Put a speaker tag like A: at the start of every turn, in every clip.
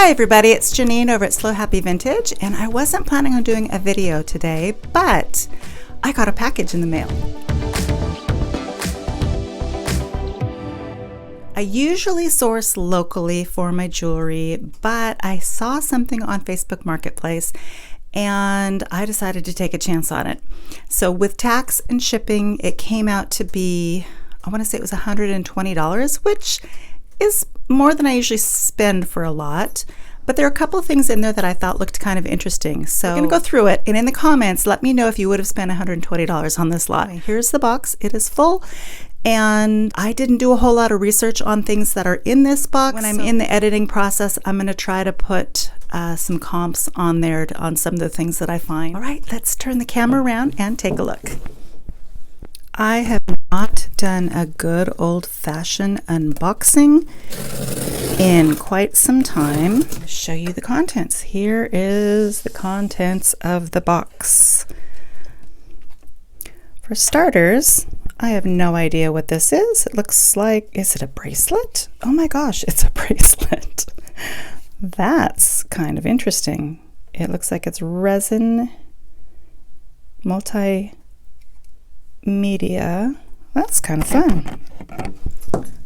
A: Hi everybody, it's Janine over at Slow Happy Vintage, and I wasn't planning on doing a video today, but I got a package in the mail. I usually source locally for my jewelry, but I saw something on Facebook Marketplace and I decided to take a chance on it. So with tax and shipping, it came out to be, I want to say it was $120, which is more than I usually spend for a lot. But there are a couple of things in there that I thought looked kind of interesting. So I'm going to go through it, and in the comments, let me know if you would have spent $120 on this lot. Here's the box. It is full. And I didn't do a whole lot of research on things that are in this box. When I'm in the editing process, I'm going to try to put some comps on there on some of the things that I find. All right, let's turn the camera around and take a look. I have not done a good old-fashioned unboxing in quite some time. I'll show you the contents. Here is the contents of the box. For starters, I have no idea what this is. It looks like, is it a bracelet? Oh my gosh, it's a bracelet. That's kind of interesting. It looks like it's resin multimedia. That's kind of fun.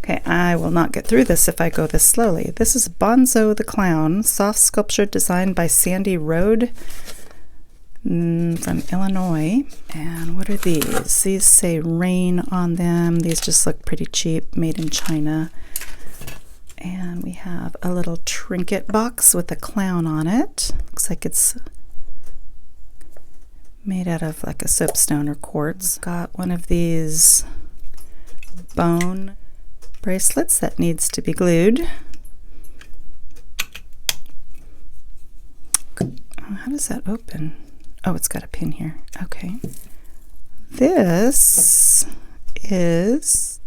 A: Okay, I will not get through this if I go this slowly. This is Bonzo the Clown, soft sculpture designed by Sandy Road from Illinois. And what are these? These say Rain on them. These just look pretty cheap, made in China. And we have a little trinket box with a clown on it. Looks like it's made out of like a soapstone or quartz. Got one of these bone bracelets that needs to be glued. How does that open? Oh, it's got a pin here. Okay. This is,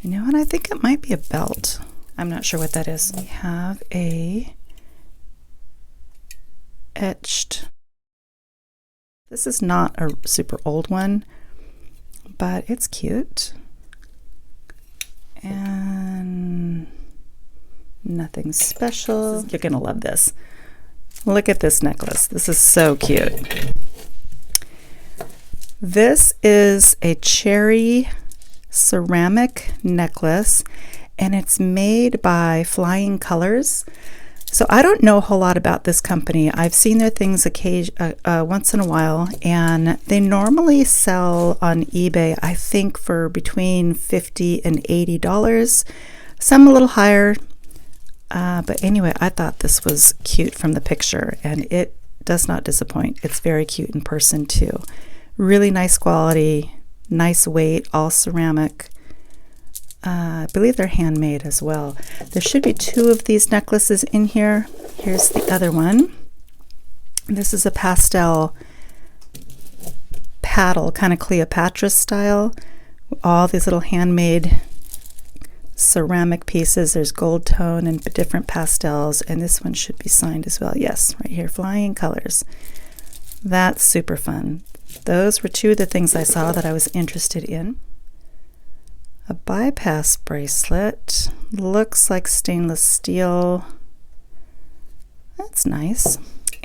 A: you know what, I think it might be a belt. I'm not sure what that is. We have a etched. This is not a super old one, but it's cute. And nothing special. You're gonna love this. Look at this necklace. This is so cute. This is a cherry ceramic necklace, and it's made by Flying Colors. So I don't know a whole lot about this company. I've seen their things once in a while, and they normally sell on eBay, I think, for between $50 and $80. Some a little higher, but anyway, I thought this was cute from the picture, and it does not disappoint. It's very cute in person too. Really nice quality, nice weight, all ceramic. I believe they're handmade as well. There should be two of these necklaces in here. Here's the other one. This is a pastel paddle, kind of Cleopatra style. All these little handmade ceramic pieces. There's gold tone and different pastels, and this one should be signed as well. Yes, right here, Flying Colors. That's super fun. Those were two of the things I saw that I was interested in. A bypass bracelet, looks like stainless steel. That's nice.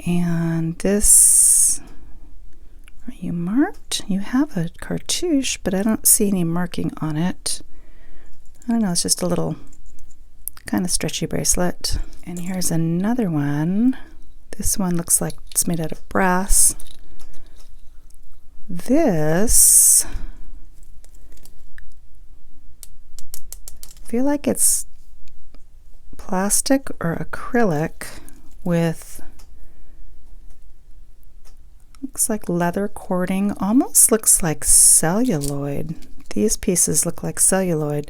A: And this, are you marked? You have a cartouche, but I don't see any marking on it. I don't know, it's just a little kind of stretchy bracelet. And here's another one. This one looks like it's made out of brass. This, I feel like it's plastic or acrylic with, looks like leather cording, almost looks like celluloid. These pieces look like celluloid,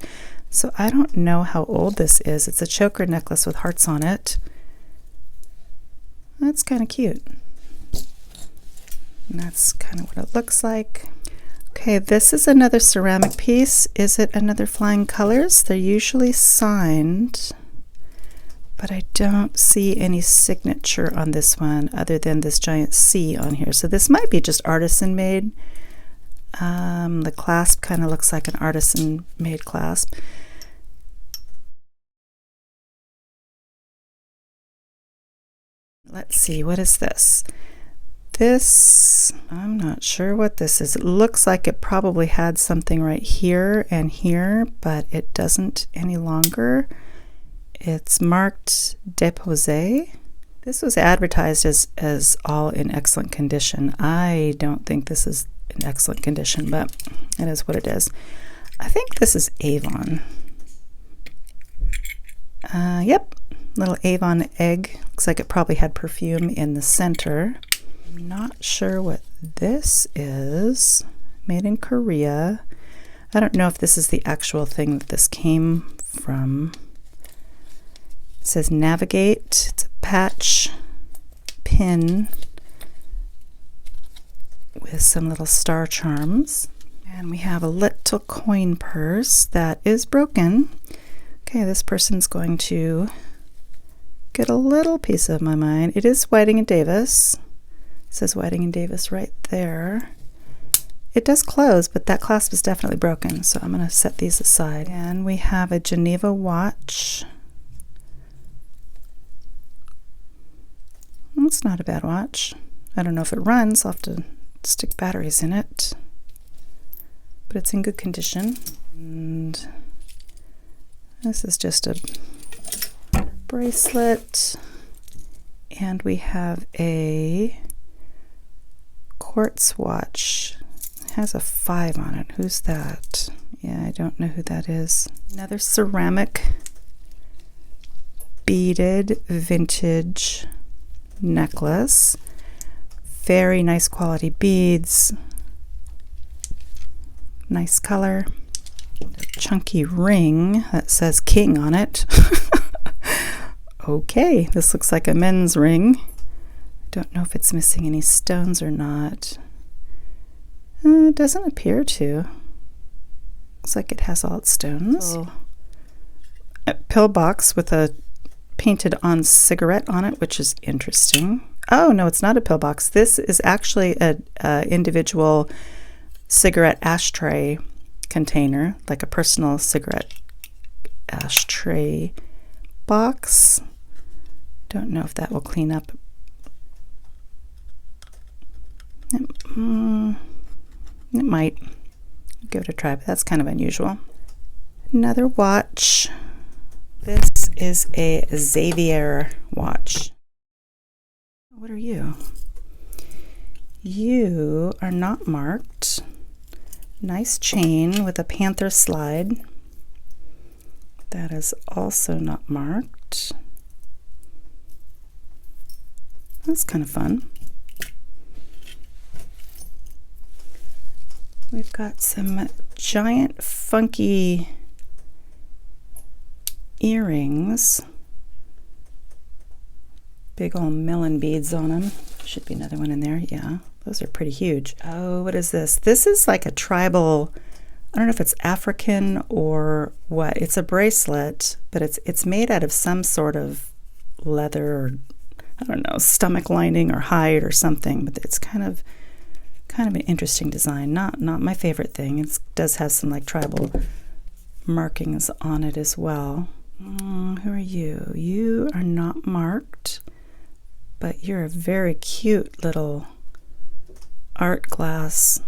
A: so I don't know how old this is. It's a choker necklace with hearts on it. That's kind of cute. And that's kind of what it looks like. Okay, this is another ceramic piece. Is it another Flying Colors? They're usually signed, but I don't see any signature on this one other than this giant C on here. So this might be just artisan made. The clasp kind of looks like an artisan made clasp. Let's see, what is this? This, I'm not sure what this is. It looks like it probably had something right here and here, but it doesn't any longer. It's marked déposé. This was advertised as all in excellent condition. I don't think this is in excellent condition, but it is what it is. I think this is Avon. Yep, little Avon egg. Looks like it probably had perfume in the center. I'm not sure what this is. Made in Korea. I don't know if this is the actual thing that this came from. It says navigate. It's a patch pin with some little star charms. And we have a little coin purse that is broken. Okay, this person's going to get a little piece of my mind. It is Whiting and Davis. It says Whiting and Davis right there. It does close, but that clasp is definitely broken, so I'm going to set these aside. And we have a Geneva watch. It's not a bad watch. I don't know if it runs. I'll have to stick batteries in it. But it's in good condition. And this is just a bracelet. And we have a quartz watch. It has a 5 on it. Who's that? Yeah, I don't know who that is. Another ceramic beaded vintage necklace. Very nice quality beads. Nice color. A chunky ring that says King on it. Okay, this looks like a men's ring. I don't know if it's missing any stones or not. It doesn't appear to. Looks like it has all its stones. A pill box with a painted on cigarette on it, which is interesting. Oh, no, it's not a pill box. This is actually a individual cigarette ashtray container, like a personal cigarette ashtray box. Don't know if that will clean up. It might. Give it a try, but that's kind of unusual. Another watch. This is a Xavier watch. What are you? You are not marked. Nice chain with a panther slide. That is also not marked. That's kind of fun. We've got some giant funky earrings. Big old melon beads on them. Should be another one in there. Yeah, those are pretty huge. Oh, what is this? This is like a tribal, I don't know if it's African or what. It's a bracelet, but it's made out of some sort of leather or, I don't know, stomach lining or hide or something, but it's kind of an interesting design. Not my favorite thing. It does have some like tribal markings on it as well. Who are you? You are not marked, but you're a very cute little art glass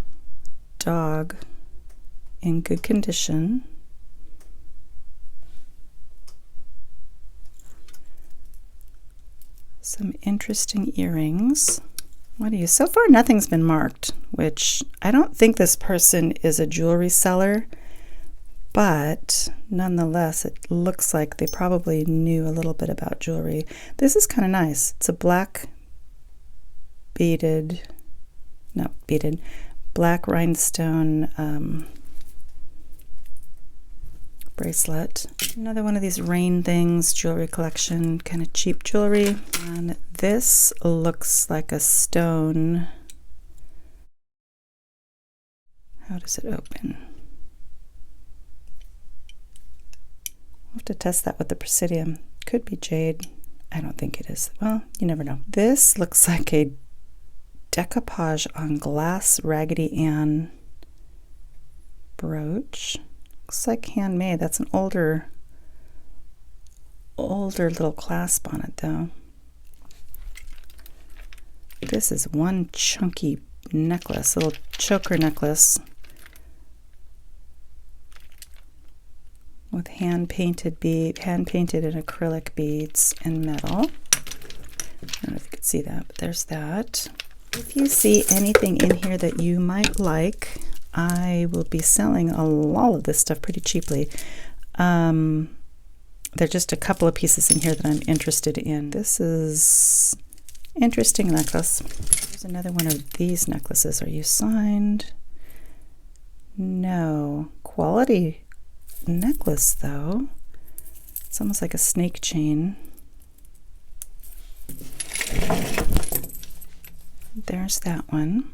A: dog in good condition. Some interesting earrings. What are you? So far nothing's been marked, which I don't think this person is a jewelry seller, but nonetheless it looks like they probably knew a little bit about jewelry. This is kind of nice. It's a black black rhinestone bracelet. Another one of these rain things, jewelry collection, kind of cheap jewelry. And this looks like a stone. How does it open? I'll have to test that with the Presidium. Could be jade. I don't think it is. Well, you never know. This looks like a decoupage on glass Raggedy Ann brooch. Looks like handmade. That's an older little clasp on it though. This is one chunky necklace, little choker necklace with hand-painted and acrylic beads and metal. I don't know if you can see that, but there's that. If you see anything in here that you might like, I will be selling all of this stuff pretty cheaply. There are just a couple of pieces in here that I'm interested in. This is interesting necklace. There's another one of these necklaces. Are you signed? No. Quality necklace though. It's almost like a snake chain. There's that one.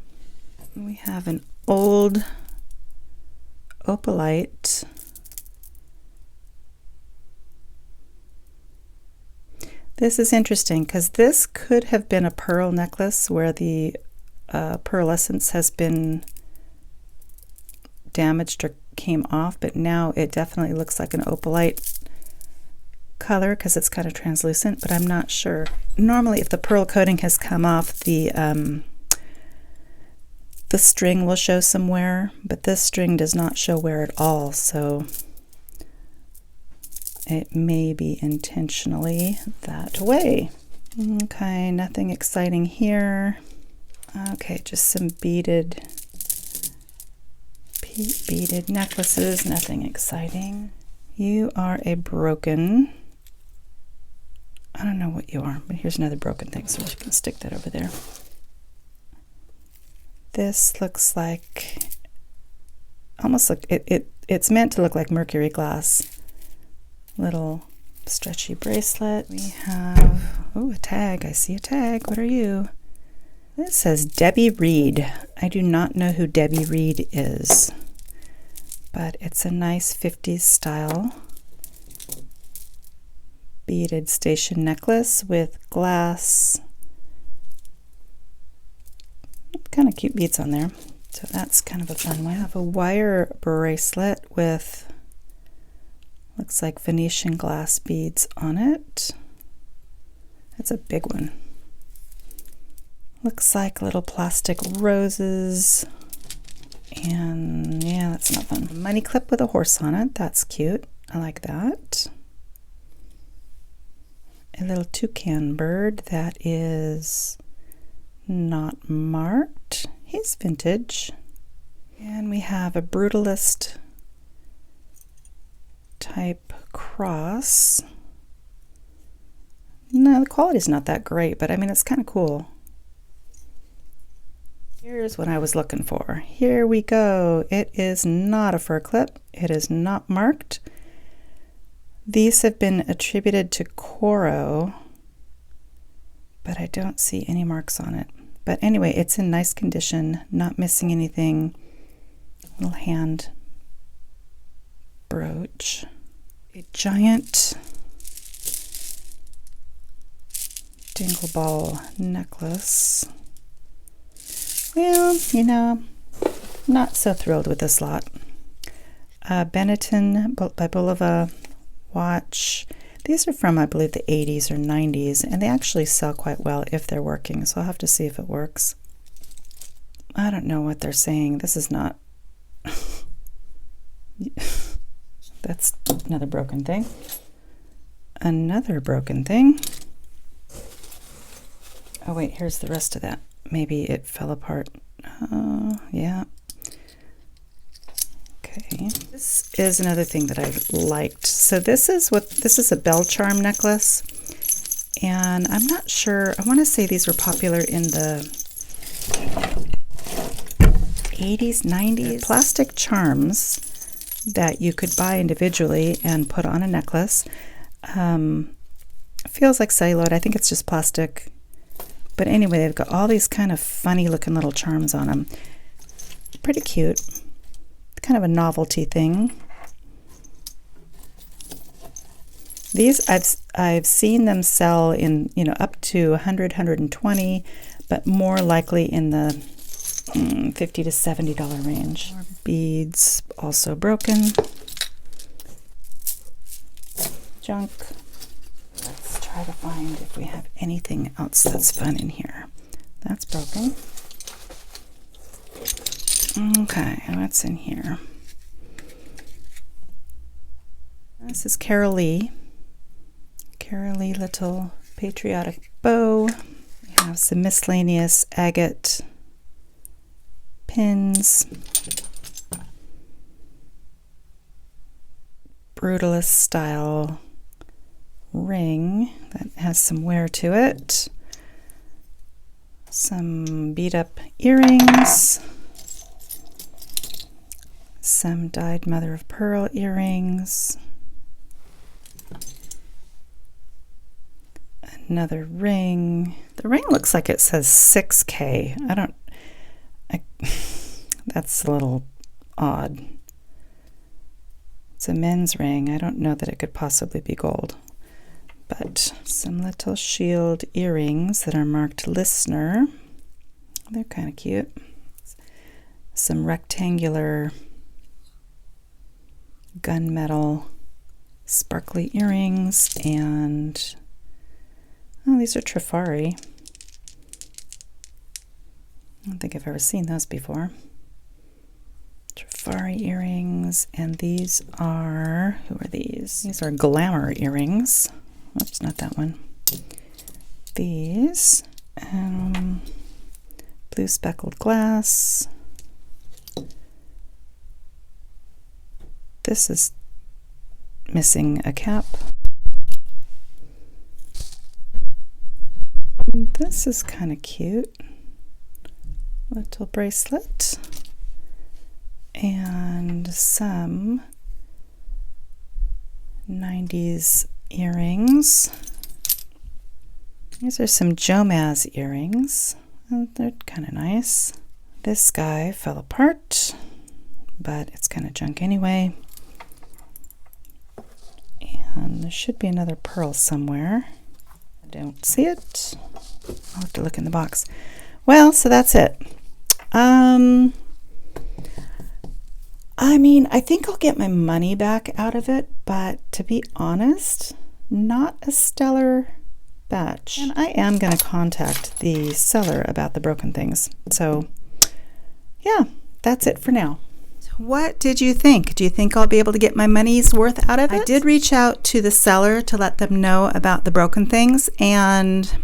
A: We have an old opalite. This is interesting because this could have been a pearl necklace where the pearlescence has been damaged or came off, but now it definitely looks like an opalite color because it's kind of translucent, but I'm not sure. Normally if the pearl coating has come off, the string will show some wear, but this string does not show wear at all, so it may be intentionally that way. Okay, nothing exciting here. Okay, just some beaded necklaces, nothing exciting. You are a broken, I don't know what you are, but here's another broken thing, so you can stick that over there. This looks like, almost like, it's meant to look like mercury glass. Little stretchy bracelet. We have, oh, a tag. I see a tag. What are you? This says Debbie Reed. I do not know who Debbie Reed is, but it's a nice 50s style beaded station necklace with glass, kind of cute beads on there. So that's kind of a fun one. I have a wire bracelet with, looks like Venetian glass beads on it. That's a big one. Looks like little plastic roses. And yeah, that's not fun. A money clip with a horse on it. That's cute. I like that. A little toucan bird that is not marked. He's vintage. And we have a brutalist type cross. No, the quality's not that great, but I mean, it's kind of cool. Here's what I was looking for. Here we go. It is not a fur clip. It is not marked. These have been attributed to Coro, but I don't see any marks on it. But anyway, it's in nice condition, not missing anything. Little hand brooch. A giant dingle ball necklace. Well, you know, not so thrilled with this lot. Benetton by Bulova watch. These are from, I believe, the 80s or 90s, and they actually sell quite well if they're working, so I'll have to see if it works. I don't know what they're saying. This is not... That's another broken thing. Another broken thing. Oh wait, here's the rest of that. Maybe it fell apart. Oh, yeah. Okay. This is another thing that I liked. So this is a bell charm necklace. And I'm not sure, I want to say these were popular in the 80s, 90s. They're plastic charms that you could buy individually and put on a necklace. It feels like celluloid. I think it's just plastic. But anyway, they've got all these kind of funny looking little charms on them. Pretty cute. Kind of a novelty thing. These I've seen them sell in, you know, up to 100, 120, but more likely in the $50 to $70 range. More beads, also broken. Junk. Let's try to find if we have anything else that's fun in here. That's broken. Okay, what's in here? This is Carol Lee. Carol Lee little patriotic bow. We have some miscellaneous agate pins. Brutalist style ring that has some wear to it. Some beat up earrings. Some dyed mother of pearl earrings. Another ring. The ring looks like it says 6K. That's a little odd. It's a men's ring. I don't know that it could possibly be gold. But some little shield earrings that are marked listener. They're kind of cute. Some rectangular gunmetal sparkly earrings, and oh, these are Trifari. I don't think I've ever seen those before. Trifari earrings, and these are, who are these? These are glamour earrings. Oops, not that one. These, blue speckled glass. This is missing a cap. This is kind of cute. Little bracelet. And some 90s earrings. These are some Jomaz earrings. They're kind of nice. This guy fell apart, but it's kind of junk anyway. And there should be another pearl somewhere. I don't see it. I'll have to look in the box. Well, so that's it. I mean, I think I'll get my money back out of it, but to be honest, not a stellar batch. And I am going to contact the seller about the broken things. So, yeah, that's it for now. What did you think? Do you think I'll be able to get my money's worth out of it? I did reach out to the seller to let them know about the broken things, and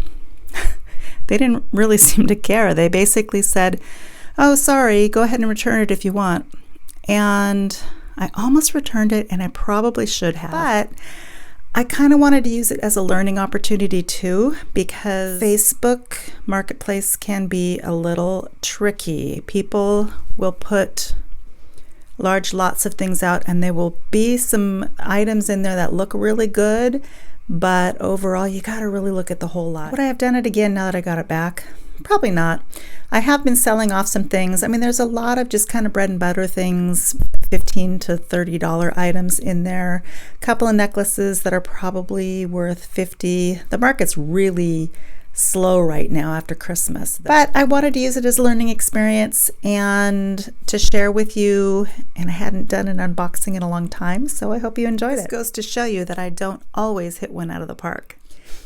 A: they didn't really seem to care. They basically said, oh, sorry, go ahead and return it if you want. And I almost returned it, and I probably should have. But I kind of wanted to use it as a learning opportunity too, because Facebook Marketplace can be a little tricky. People will put large lots of things out, and there will be some items in there that look really good, but overall you got to really look at the whole lot. Would I have done it again now that I got it back? Probably not. I have been selling off some things. I mean, there's a lot of just kind of bread and butter things, $15 to $30 items in there. A couple of necklaces that are probably worth $50. The market's really slow right now after Christmas, but I wanted to use it as a learning experience and to share with you, and I hadn't done an unboxing in a long time, so I hope you enjoyed it. This goes to show you that I don't always hit one out of the park.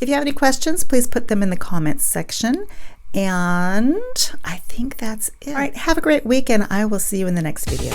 A: If you have any questions, please put them in the comments section, and I think that's it. All right, have a great week, and I will see you in the next video.